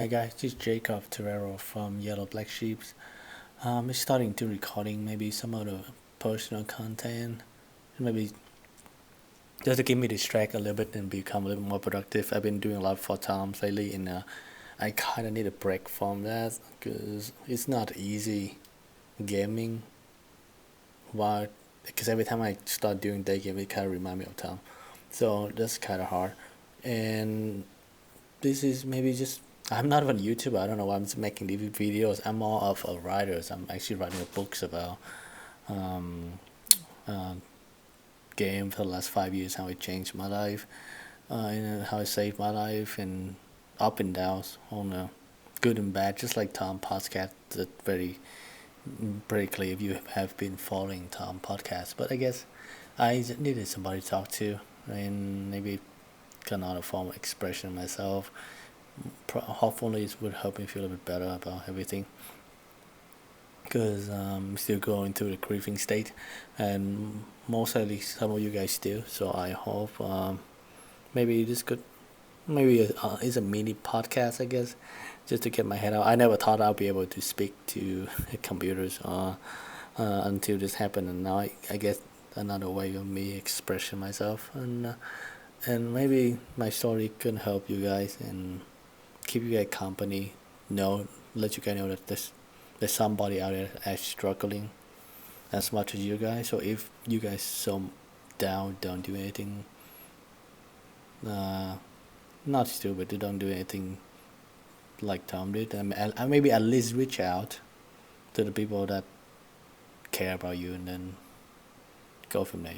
Hi guys, this is Jacob Terrero from Yellow Black Sheeps. Just starting to recording maybe some of the personal content, maybe just to keep me distracted a little bit and become a little more productive. I've been doing a lot for times lately, and I kind of need a break from that because it's not easy gaming. Why? Because every time I start doing day game, it kind of remind me of time, so that's kind of hard. And this is maybe just I'm not even a YouTuber. I don't know why I'm just making these videos. I'm more of a writer. So I'm actually writing books about um, uh, game for the last 5 years, how it changed my life, how it saved my life, and up and downs on good and bad. Just like Tom podcast, that very clear if you have been following Tom podcast. But I guess I needed somebody to talk to, and maybe another form of expression myself. Hopefully it would help me feel a bit better about everything because I'm still going through the grieving state, and most likely some of you guys still. So I hope maybe this could maybe it's a mini podcast, I guess, just to get my head out. I never thought I'd be able to speak to computers until this happened, and now I guess another way of me expressing myself, and maybe my story can help you guys and keep you guys company. Know Let you guys know that there's somebody out there that's struggling as much as you guys. So if you guys so down, don't do anything. Uh, Not stupid. Don't do anything like Tom did. I maybe at least reach out to the people that care about you, and then go from there.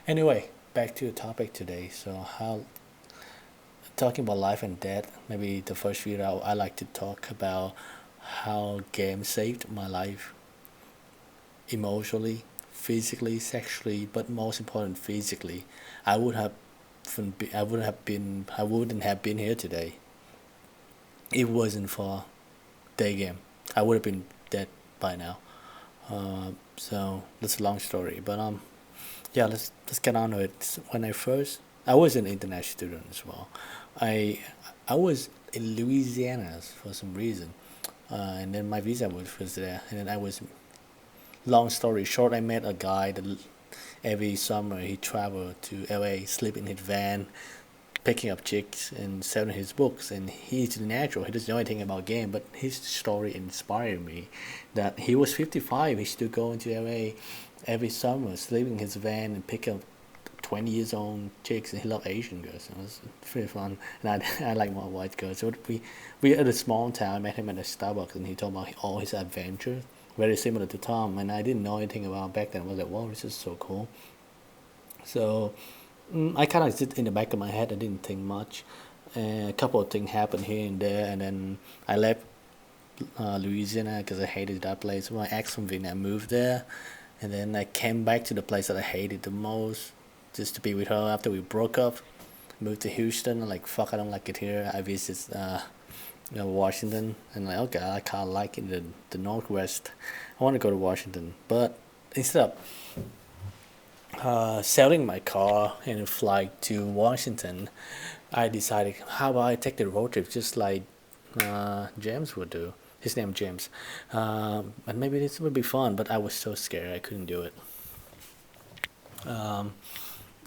Anyway, back to the topic today. So how talking about life and death. Maybe the first video I like to talk about how games saved my life emotionally, physically, sexually, but most important, physically. I would have, I wouldn't have been here today. If it wasn't for day game. I would have been dead by now. So that's a long story, but yeah, let's get on to it. When I was an international student as well. I I was in Louisiana for some reason, and then my visa was there, and then I was. Long story short, I met a guy that every summer he traveled to LA, sleep in his van, picking up chicks and selling his books. And he's natural. He doesn't know anything about game, but his story inspired me. That he was 55, he still going to LA every summer, sleeping in his van and pick up 20 years old chicks, and he loved Asian girls. It was pretty fun, and I like more white girls. So we at a small town. I met him at a Starbucks, and he told about all his adventures, very similar to Tom. And I didn't know anything about back then. I was like, wow, this is so cool. So I kind of sit in the back of my head. I didn't think much. A couple of things happened here and there, and then I left Louisiana because I hated that place. My ex from Vietnam moved there, and then I came back to the place that I hated the most, just to be with her after we broke up. Moved to Houston. I'm like, fuck, I don't like it here. I visit Washington, and like, okay, I kind of like it, the Northwest. I want to go to Washington, but instead of selling my car and fly to Washington, I decided, how about I take the road trip just like James would do. His name James, and maybe this would be fun. But I was so scared I couldn't do it.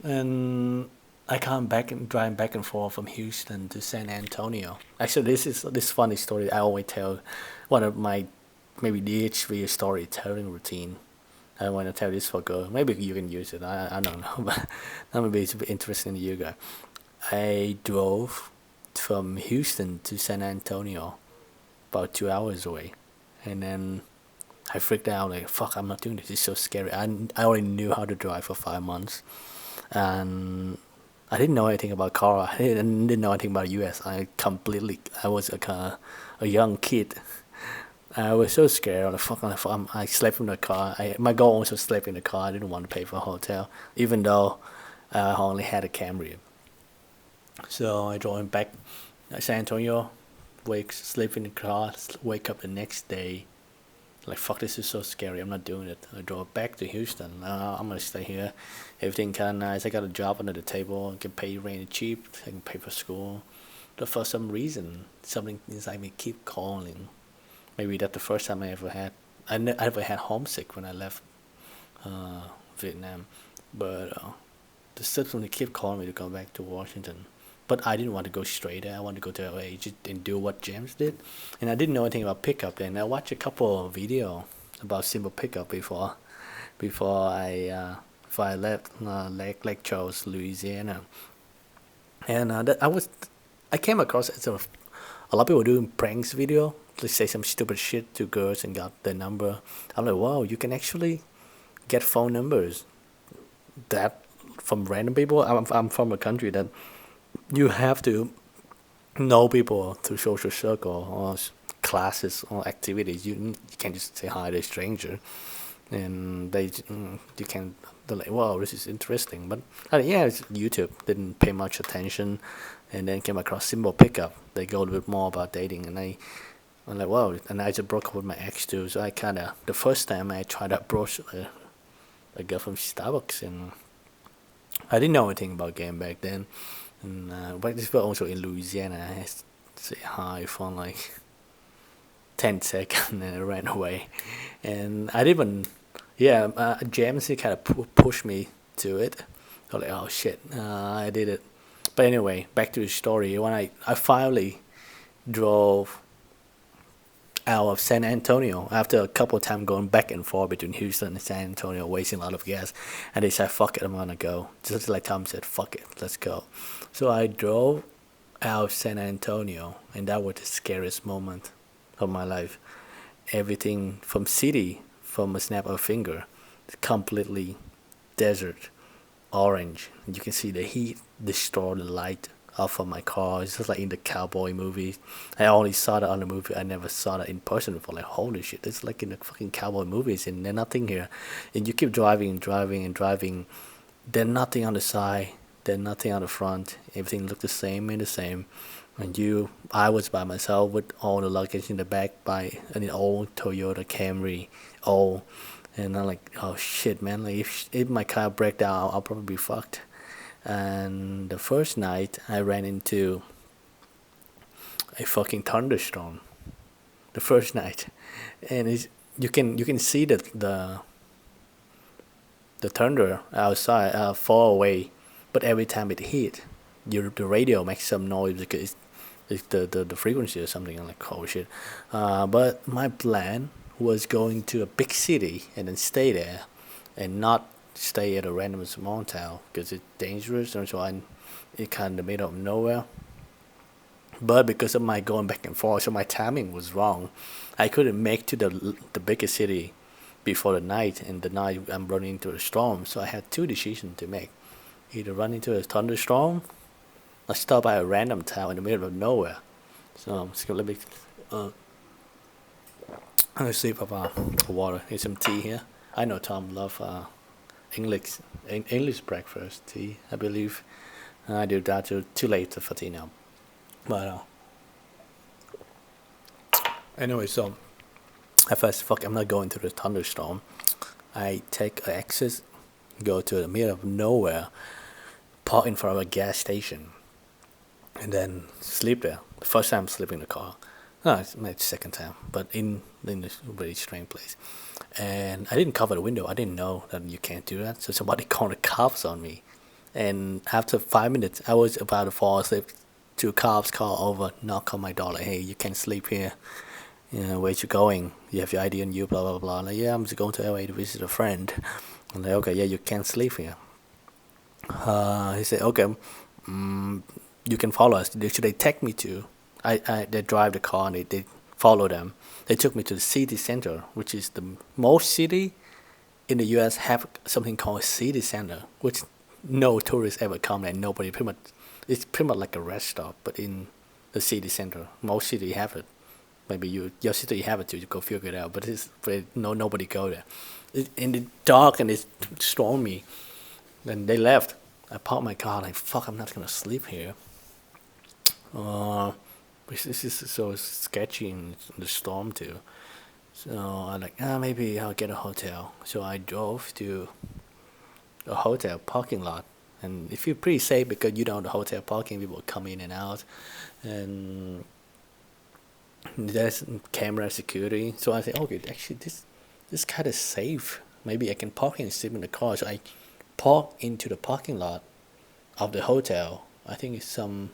And I come back and drive back and forth from Houston to San Antonio. Actually, this funny story I always tell. One of my maybe DHV storytelling routine. I want to tell this for girl. Maybe you can use it. I don't know, but that would be super interesting to you guys. I drove from Houston to San Antonio, about 2 hours away, and then I freaked out like fuck. I'm not doing this. It's so scary. I already knew how to drive for 5 months, and I didn't know anything about car. I didn't know anything about US. I was a young kid. I was so scared. Like, fuck, I slept in the car. My goal was to sleep in the car. I didn't want to pay for a hotel, even though I only had a Camry. So I drove back San Antonio, sleep in the car, wake up the next day. Like, fuck, this is so scary. I'm not doing it. I drove back to Houston. I'm gonna stay here. Everything kind of nice. I got a job under the table. I can pay rent cheap. I can pay for school. for some reason, something inside me keep calling. Maybe that's the first time I ever had. I ever had homesick when I left Vietnam, but the system kept calling me to go back to Washington. But I didn't want to go straight there. I wanted to go to LA just and do what James did, and I didn't know anything about pickup then. I watched a couple of video about simple pickup before I before I left Lake Charles, Louisiana, and I came across sort of a lot of people doing pranks video. Let's say some stupid shit to girls and got their number. I'm like, wow, you can actually get phone numbers that from random people. I'm from a country that you have to know people through social circle or classes or activities. You can't just say hi to a stranger, and you can. They're like, wow, this is interesting. But yeah, it's YouTube. Didn't pay much attention, and then came across Symbol Pickup. They go a little bit more about dating, and I'm like, wow. And I just broke up with my ex too. So I kind of the first time I tried to approach a girl from Starbucks, and I didn't know anything about game back then. And but this was also in Louisiana. I had to say hi for like 10 seconds and I ran away. And I didn't, yeah, James, he kind of pushed me to it. I was like, oh shit, I did it. But anyway, back to the story. When I finally drove out of San Antonio after a couple of times going back and forth between Houston and San Antonio, wasting a lot of gas, and they said, "Fuck it, I'm gonna go." Just like Tom said, "Fuck it, let's go." So I drove out of San Antonio, and that was the scariest moment of my life. Everything from city, from a snap of a finger, completely desert, orange. And you can see the heat destroy the light off of my car. It's just like in the cowboy movies. I only saw that on the movie. I never saw that in person before. Like, holy shit, it's like in the fucking cowboy movies, and there's nothing here. And you keep driving and driving and driving. There's nothing on the side. There's nothing on the front. Everything looked the same and the same. I was by myself with all the luggage in the back by an old Toyota Camry, old, and I'm like, oh shit, man! Like if my car breaks down, I'll probably be fucked. And the first night, I ran into a fucking thunderstorm. The first night, and you can see the thunder outside, far away, but every time it hit, the radio makes some noise because it's the frequency or something. I'm like, oh shit. But my plan was going to a big city and then stay there, and not stay at a random small town because it's dangerous and so on. It kind of the middle of nowhere. But because of my going back and forth, so my timing was wrong. I couldn't make to the biggest city before the night, and the night I'm running into a storm. So I had two decisions to make: either run into a thunderstorm or stop by a random town in the middle of nowhere. So let me sip of water and some tea here. I know Tom love English English breakfast tea. I believe I do that too late for tea now. But anyway, so at first, fuck, I'm not going through the thunderstorm. I take an exit, go to the middle of nowhere, park in front of a gas station, and then sleep there. The first time sleeping in the car. No, it's my second time, but in this very strange place. And I didn't cover the window. I didn't know that you can't do that. So somebody called the cops on me. And after 5 minutes, I was about to fall asleep. Two cops call over, knock on my door, like, hey, you can't sleep here. You know, where you going? You have your ID on you, blah, blah, blah. Like, yeah, I'm just going to LA to visit a friend. I'm like, okay, yeah, you can't sleep here. He said, okay, you can follow us. Should they take me to? They drive the car and they follow them. They took me to the city center, which is the most city in the U.S. have something called city center, which no tourists ever come and nobody pretty much. It's pretty much like a rest stop, but in the city center. Most city have it. Maybe your city have it too. You go figure it out. But nobody go there. And it's dark and it's stormy. Then they left. I parked my car like fuck. I'm not gonna sleep here. This is so sketchy in the storm too. So I'm like, maybe I'll get a hotel. So I drove to a hotel parking lot and it feels pretty safe because you know the hotel parking people come in and out, and there's camera security. So I say, okay, actually this kind of safe. Maybe I can park and sleep in the car. So I park into the parking lot of the hotel. I think it's some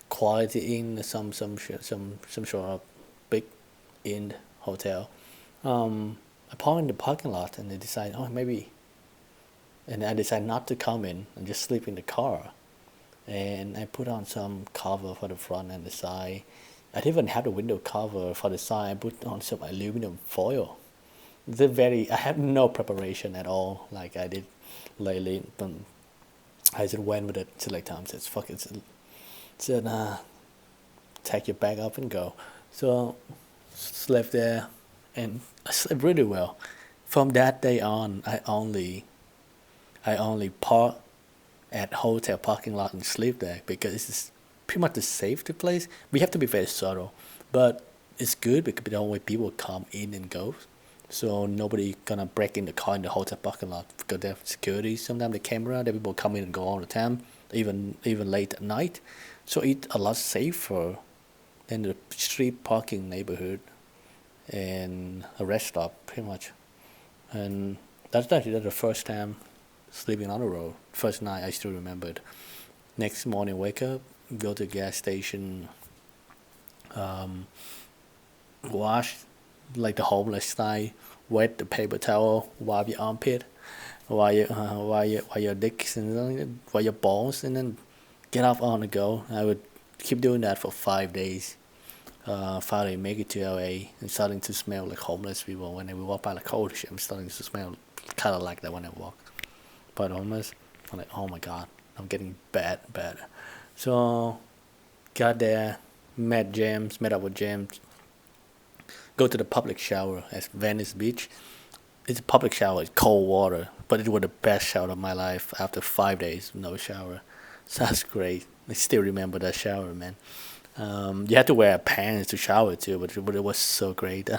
Quality Inn, some sort of big inn hotel. I park in the parking lot, and they decide, oh maybe, and I decide not to come in and just sleep in the car. And I put on some cover for the front and the side. I didn't even have the window cover for the side. I put on some aluminum foil. I have no preparation at all, like I did lately. But I just went with it. Select time says, "Fuck it." Said, take your bag up and go. So slept there, and I slept really well. From that day on, I only park at hotel parking lot and sleep there because it's pretty much the safety place. We have to be very subtle, but it's good because the only people come in and go, so nobody gonna break in the car in the hotel parking lot because they have security. Sometimes the camera, the people come in and go all the time, even late at night. So it's a lot safer than the street parking neighborhood and a rest stop, pretty much. And that's actually the first time sleeping on the road. First night I still remembered. Next morning, wake up, go to the gas station, um, wash like the homeless style, wet the paper towel, wipe your armpit, while your dicks and while your balls, and then get up on the go. I would keep doing that for 5 days. Finally make it to LA and starting to smell like homeless people. When they walk by, like, holy shit, I'm starting to smell kind of like that when I walk by the homeless. I'm like, oh my god, I'm getting bad. So got there, met up with James, go to the public shower at Venice Beach. It's a public shower, it's cold water, but it was the best shower of my life after 5 days no shower. So that's great. I still remember that shower, man. You had to wear pants to shower too, but it was so great.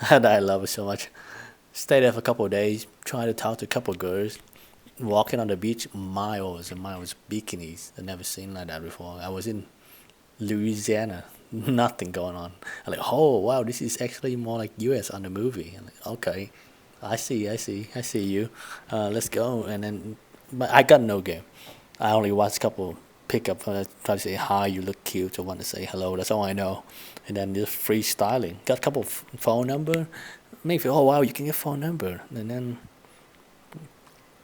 I love it so much. Stayed there for a couple of days, tried to talk to a couple of girls, walking on the beach, miles and miles, bikinis. I've never seen like that before. I was in Louisiana, nothing going on. I'm like, oh wow, this is actually more like US on the movie. I'm like, okay, I see you. Let's go. And then, but I got no game. I only watched a couple pick up, try to say hi, you look cute, or want to say hello. That's all I know. And then just freestyling. Got a couple of phone number. Maybe, oh wow, you can get phone number. And then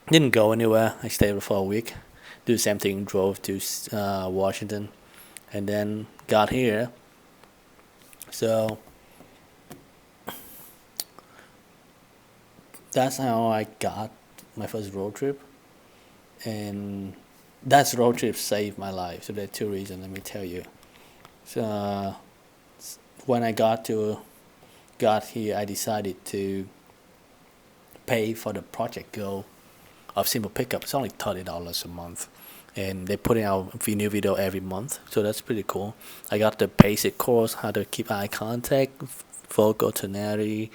didn't go anywhere. I stayed for a week. Do the same thing. Drove to Washington, and then got here. So that's how I got my first road trip, and that road trip saved my life. So there are two reasons. Let me tell you. So when I got here, I decided to pay for the project goal of simple pickup. It's only $30 a month, and they put out a new video every month, so that's pretty cool. I got the basic course, how to keep eye contact, focal tonality,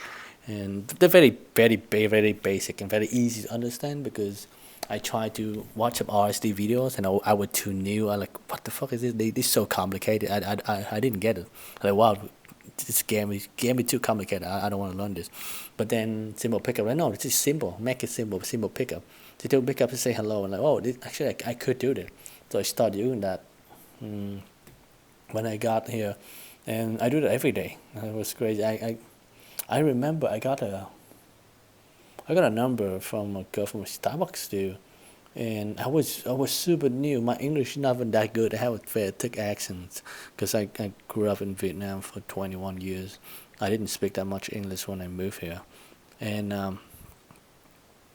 and they're very basic and very easy to understand because I tried to watch some RSD videos and I was too new. I like, what the fuck is this? This is so complicated. I didn't get it. I like, wow, this game is too complicated. I don't want to learn this. But then simple pickup, like, no, it's just simple. Make it simple pickup. To do pick up to say hello and like, oh, actually I could do this. So I started doing that when I got here, and I do that every day. It was crazy. I remember I got a number from a girl from Starbucks too, and I was super new. My English is not even that good. I have a very thick accent because I grew up in Vietnam for 21 years. I didn't speak that much English when I moved here, and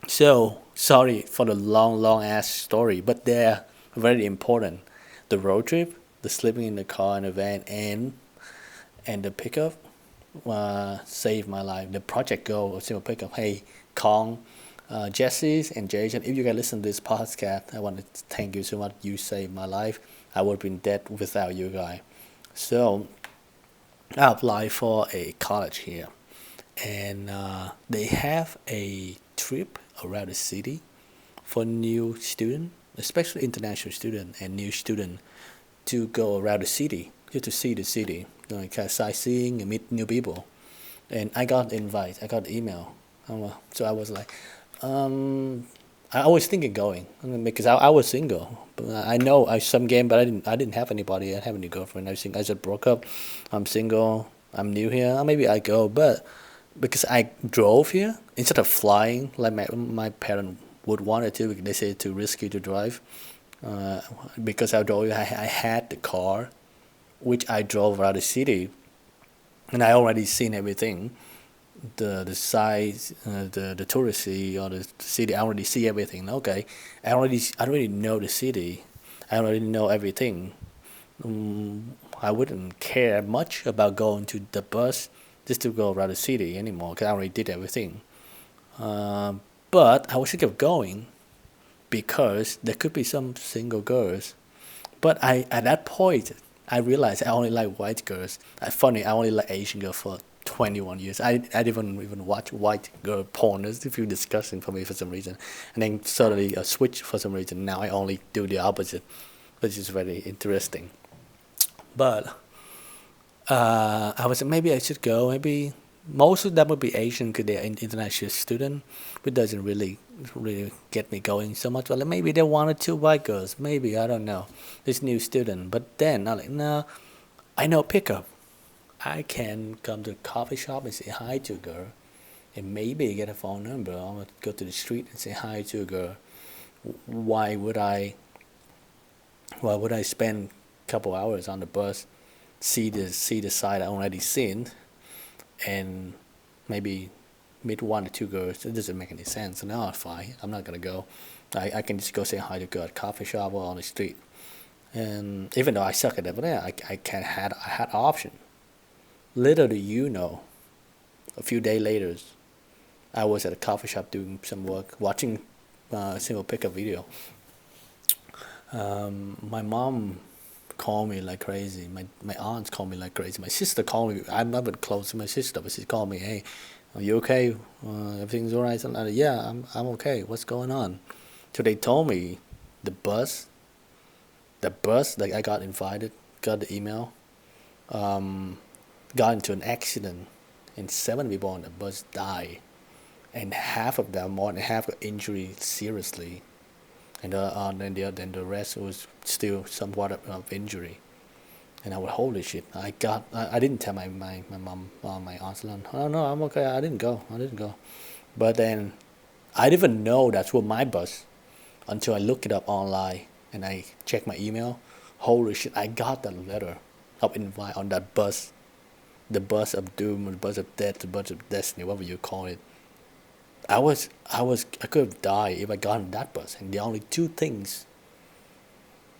so sorry for the long ass story, but they're very important. The road trip, the sleeping in the car in the van, and the pickup saved my life. The project goal of simple pickup. Hey, Kong, Jesse, and Jason, if you guys listen to this podcast, I want to thank you so much. You saved my life. I would have been dead without you guys. So I applied for a college here, and they have a trip around the city for new student. especially international student and new student, to go around the city, just to see the city, like sightseeing and meet new people. And I got the invite, I got the email. So I was like, um, I was thinking going, because I was single. But I know I some game, but I didn't have anybody. I didn't have any girlfriend. I just broke up. I'm single. I'm new here. Maybe I go, but because I drove here instead of flying like my parent would want it to, because they say it's too risky to drive. Uh, because I drove, I had the car, which I drove around the city, and I already seen everything, the size, the touristy or the city. I already see everything. Okay, I already know the city. I already know everything. I wouldn't care much about going to the bus just to go around the city anymore, because I already did everything. Uh, but I was thinking of going because there could be some single girls. But I at that point I realized I only like white girls. Funny, I only like Asian girls for 21 years. I didn't even watch white girl porn. It's a few disgusting for me for some reason. And then suddenly a switch for some reason. Now I only do the opposite, which is very interesting. But I was maybe I should go. Maybe most of them would be Asian because they're an international student, which doesn't really get me going so much. Well, maybe they wanted two white girls. Maybe I don't know. This new student, but then I'm like, no, I know pickup. I can come to a coffee shop and say hi to a girl, and maybe get a phone number. I'm gonna go to the street and say hi to a girl. Why would I? Why would I spend a couple hours on the bus, see the side I already seen, and maybe meet one or two girls? It doesn't make any sense. No, fine. I'm not gonna go. I can just go say hi to a girl at a coffee shop or on the street. And even though I suck at it, but yeah, I can I had option. Little do you know, a few days later, I was at a coffee shop doing some work, watching a single pickup video. My mom called me like crazy. My aunts called me like crazy. My sister called me. I'm not even close to my sister, but she called me. Hey, are you okay? Everything's alright. I'm like, yeah, I'm okay. What's going on? So they told me the bus, like I got invited, got the email, um, got into an accident, and 7 people on the bus died, and half of them, more than half, got injured seriously, and then the rest was still somewhat of injury. And I was, holy shit! I didn't tell my mom or my aunt. Oh no, I'm okay. I didn't go. But then I didn't even know that's what my bus until I looked it up online and I checked my email. Holy shit! I got that letter of invite on that bus, the bus of doom, the bus of death, the bus of destiny, whatever you call it. I could have died if I got on that bus. And the only two things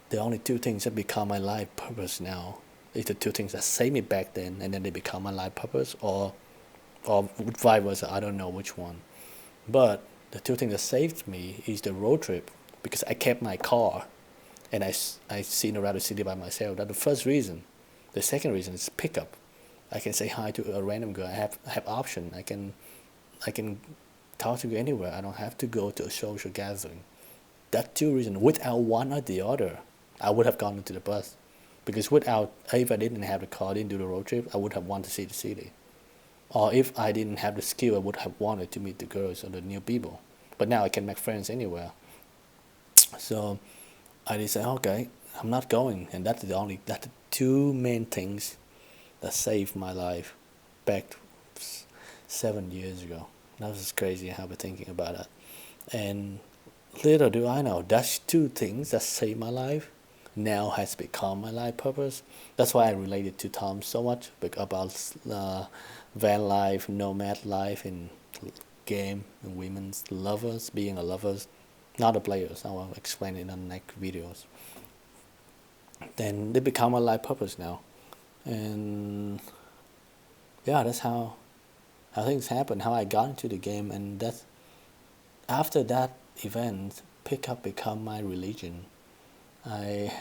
that become my life purpose now is the two things that saved me back then, and then they become my life purpose, or vice versa. I don't know which one, but the two things that saved me is the road trip, because I kept my car, and I seen around the city by myself. That's the first reason. The second reason is pickup. I can say hi to a random girl. I have option. I can talk to you anywhere. I don't have to go to a social gathering. That two reasons. Without one or the other, I would have gone into the bus. Because without, if I didn't have the car, didn't do the road trip, I would have wanted to see the city. Or if I didn't have the skill, I would have wanted to meet the girls or the new people. But now I can make friends anywhere. So I decided, okay, I'm not going, and that's the two main things that saved my life back 7 years ago. That was crazy. I have been thinking about that, and little do I know, that's two things that saved my life now has become my life purpose. That's why I related to Tom so much, about van life, nomad life, and game and women's lovers, being a lovers, not the players. I will explain it in the next videos. Then they become my life purpose now, and yeah, that's how things happen, how I got into the game, and that's after that event. Pickup become my religion. I,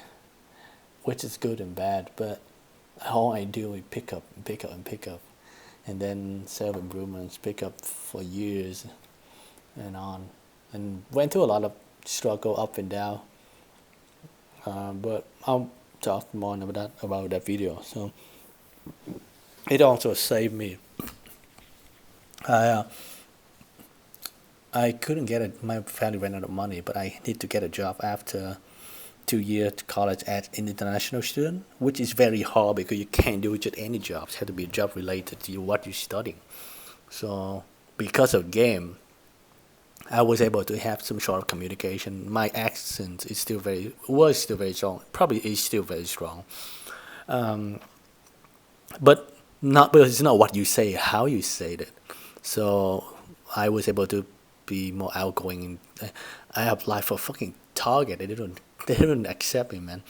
which is good and bad, but all I do is pick up and pick up and pick up, and then self improvements pick up for years and on, and went through a lot of struggle up and down. But I'll talk more about that video. So it also saved me. I uh, I couldn't get it. My family ran out of money, but I need to get a job after 2 years to college as an international student, which is very hard because you can't do just any jobs. It has to be a job related to what you're studying. So because of game, I was able to have some sort of communication. My accent is still very was still very strong. Probably is still very strong. Um, but not because it's not what you say, how you say it. So I was able to be more outgoing. I applied for fucking Target. They didn't accept me, man.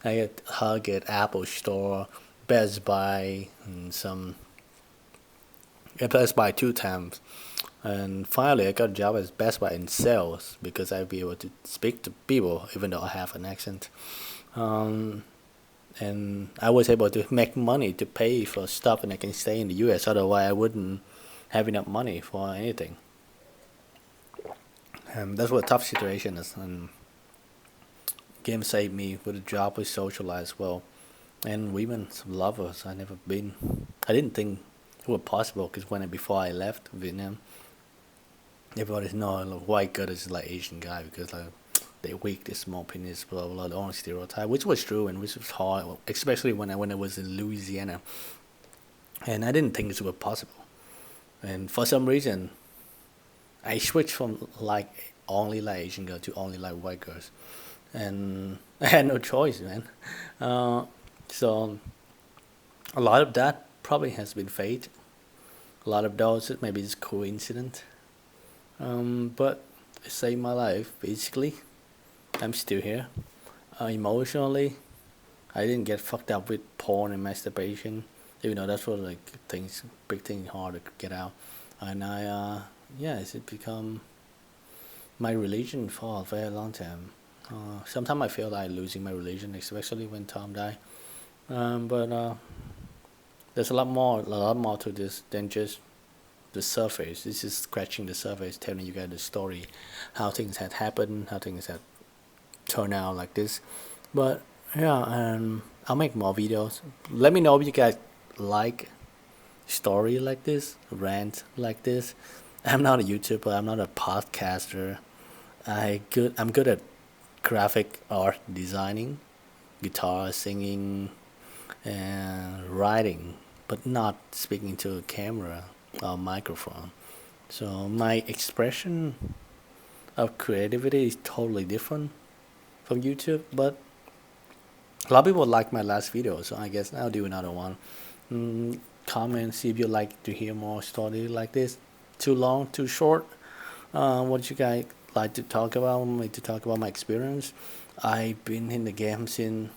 I had Target, Apple Store, Best Buy, and some Best Buy 2 times. And finally, I got a job as Best Buy in sales because I'd be able to speak to people even though I have an accent. Um, and I was able to make money to pay for stuff and I can stay in the US. Otherwise, I wouldn't have enough money for anything. That's what a tough situation is. And game saved me with a job with socialize well. And women, some lovers. I never been. I didn't think it was possible because before I left Vietnam, everybody's know like, white girl is like Asian guy because like they weak, they small penis, blah blah blah. The only stereotype, which was true and which was hard, especially when I was in Louisiana, and I didn't think it was possible. And for some reason, I switched from like only like Asian girl to only like white girls, and I had no choice, man. Uh, so a lot of that probably has been fate. A lot of those maybe it's coincidence. But it saved my life. Basically, I'm still here. Emotionally, I didn't get fucked up with porn and masturbation, even though that's what like things, big thing, hard to get out. And yeah, it's become my religion for a very long time. Sometimes I feel like losing my religion, especially when Tom died. But there's a lot more to this than just the surface. This is scratching the surface, telling you guys the story, how things had happened, how things had turned out like this. But yeah, I'll make more videos. Let me know if you guys like story like this, rant like this. I'm not a YouTuber. I'm not a podcaster. I'm good at graphic art designing, guitar, singing, and writing, but not speaking to a camera or microphone. So my expression of creativity is totally different from YouTube, but a lot of people like my last video, so I guess I'll do another one. Comment, see if you like to hear more stories like this. Too long, too short. What you guys like to talk about? Me to talk about my experience. I've been in the game since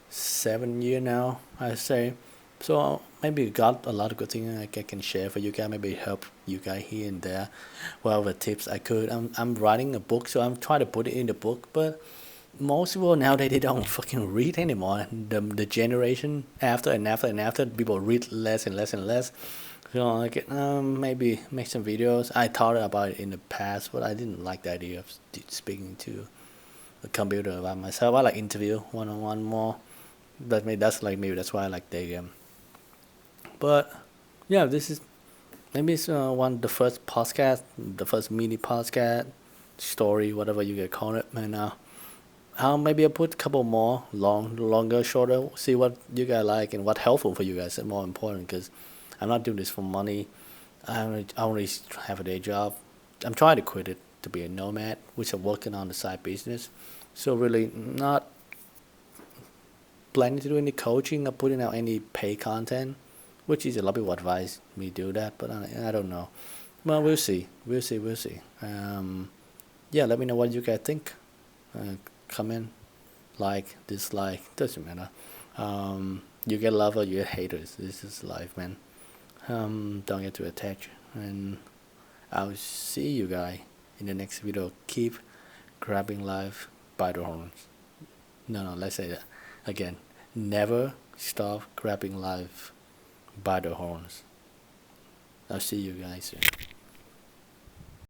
7 years now, I say. So maybe got a lot of good things I can share for you guys. Maybe help you guys here and there. Whatever tips I could. I'm writing a book, so I'm trying to put it in the book. But most people nowadays they don't fucking read anymore. The generation after and after and after, people read less and less and less. So like maybe make some videos. I thought about it in the past, but I didn't like the idea of speaking to a computer about myself. I like interview one on one more. Maybe that's why I like the game. But yeah, this is maybe it's one the first podcast, the first mini podcast story, whatever you get call it. And I'll maybe I'll put a couple more longer, shorter. See what you guys like and what helpful for you guys. And more important, because I'm not doing this for money. I only have a day job. I'm trying to quit it to be a nomad, which I'm working on the side business. So really not planning to do any coaching or putting out any pay content, which is a lot of people advise me do that, but I don't know. Well, we'll see. We'll see. We'll see. Yeah, let me know what you guys think. Comment, like, dislike, doesn't matter. You get love or you get haters. This is life, man. Don't get too attached. And I'll see you guys in the next video. Keep grabbing life by the horns. No, let's say that again. Never stop grabbing life by the horns. I'll see you guys soon.